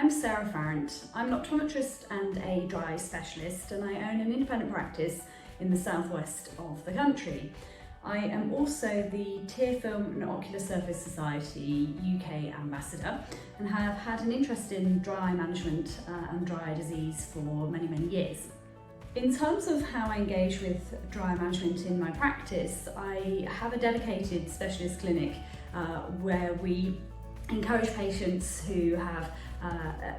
I'm Sarah Farrant. I'm an optometrist and a dry eye specialist, and I own an independent practice in the southwest of the country. I am also the TFOS and Ocular Surface Society UK ambassador and have had an interest in dry eye management and dry eye disease for many years. In terms of how I engage with dry eye management in my practice, I have a dedicated specialist clinic where we encourage patients who have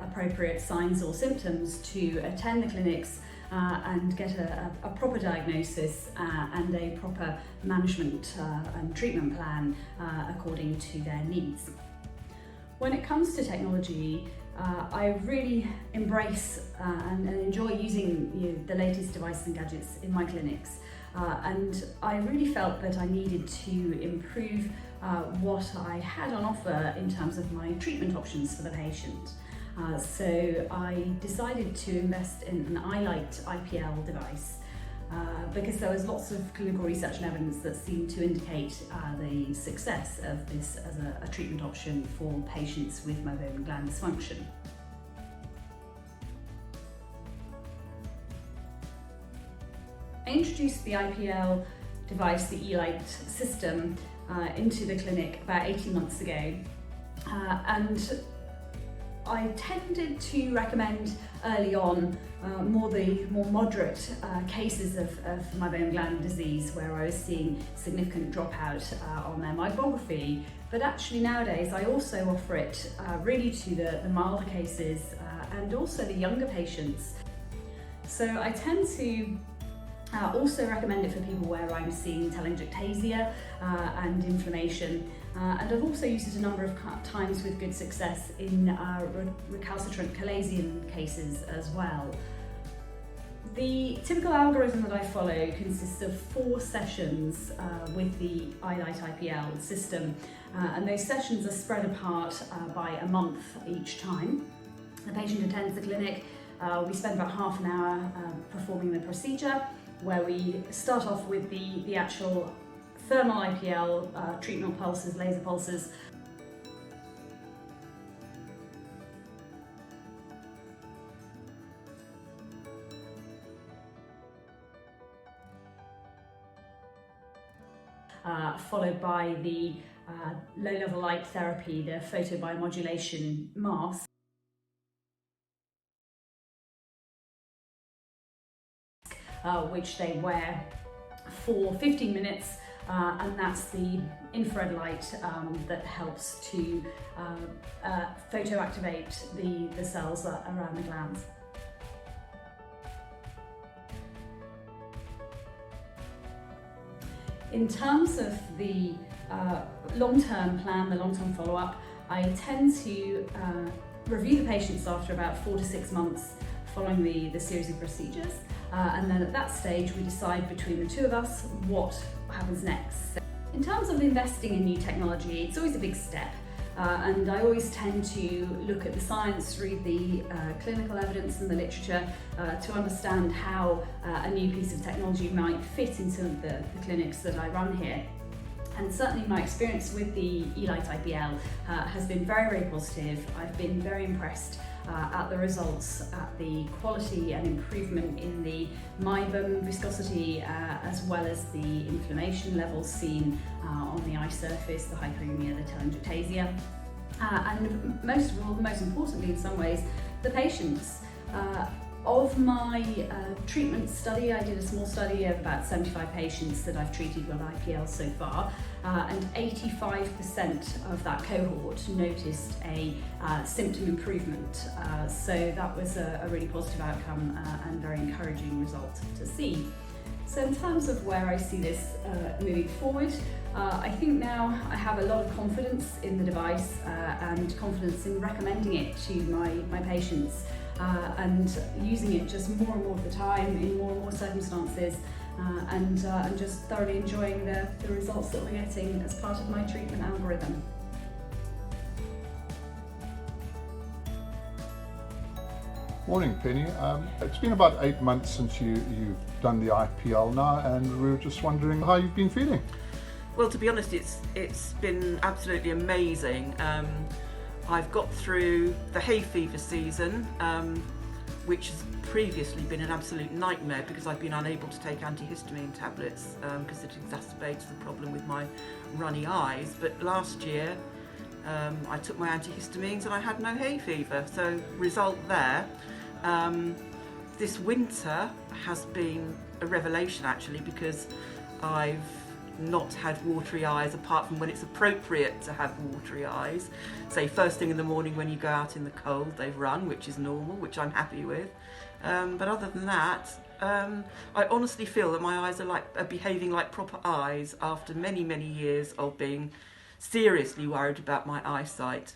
appropriate signs or symptoms to attend the clinics and get a proper diagnosis and a proper management and treatment plan according to their needs. When it comes to technology, I really embrace and enjoy using the latest devices and gadgets in my clinics, and I really felt that I needed to improve what I had on offer in terms of my treatment options for the patient. So I decided to invest in an LIGHT IPL device because there was lots of clinical research and evidence that seemed to indicate the success of this as a treatment option for patients with meibomian gland dysfunction. I introduced the IPL device, the eLight system, into the clinic about 18 months ago, and I tended to recommend early on more moderate cases of meibomian gland disease where I was seeing significant dropout on their meibography. But actually nowadays I also offer it really to the milder cases and also the younger patients. So I tend to also recommend it for people where I'm seeing telangiectasia and inflammation, and I've also used it a number of times with good success in recalcitrant chalazion cases as well. The typical algorithm that I follow consists of 4 sessions with the iLight IPL system, and those sessions are spread apart by a month each time. The patient attends the clinic, we spend about half an hour performing the procedure, where we start off with the actual thermal IPL treatment pulses, laser pulses. Followed by the low-level light therapy, the photobiomodulation mask. Which they wear for 15 minutes, and that's the infrared light that helps to photoactivate the cells around the glands. In terms of the long-term plan, the long-term follow-up, I tend to review the patients after about 4 to 6 months following the series of procedures. And then at that stage we decide between the two of us what happens next. In terms of investing in new technology, it's always a big step, and I always tend to look at the science, read the clinical evidence and the literature to understand how a new piece of technology might fit into the clinics that I run here. And certainly my experience with the eLight IPL has been very positive. I've been very impressed at the results, at the quality and improvement in the meibum viscosity, as well as the inflammation levels seen on the eye surface, the hyperemia, the telangiectasia, and most importantly in some ways, the patients. Of my treatment study, I did a small study of about 75 patients that I've treated with IPL so far, and 85% of that cohort noticed a symptom improvement. So that was a really positive outcome and very encouraging result to see. So in terms of where I see this moving forward, I think now I have a lot of confidence in the device and confidence in recommending it to my patients. And using it just more and more of the time in more and more circumstances, and just thoroughly enjoying the results that we're getting as part of my treatment algorithm. Morning, Penny. It's been about 8 months since you've done the IPL now, and we were just wondering how you've been feeling. Well, to be honest, it's been absolutely amazing. I've got through the hay fever season, which has previously been an absolute nightmare because I've been unable to take antihistamine tablets because it exacerbates the problem with my runny eyes. But last year I took my antihistamines and I had no hay fever, so result there. This winter has been a revelation actually, because I've not had watery eyes apart from when it's appropriate to have watery eyes. Say first thing in the morning when you go out in the cold, they've run, which is normal, which I'm happy with. But other than that, I honestly feel that my eyes are behaving like proper eyes after many, many years of being seriously worried about my eyesight.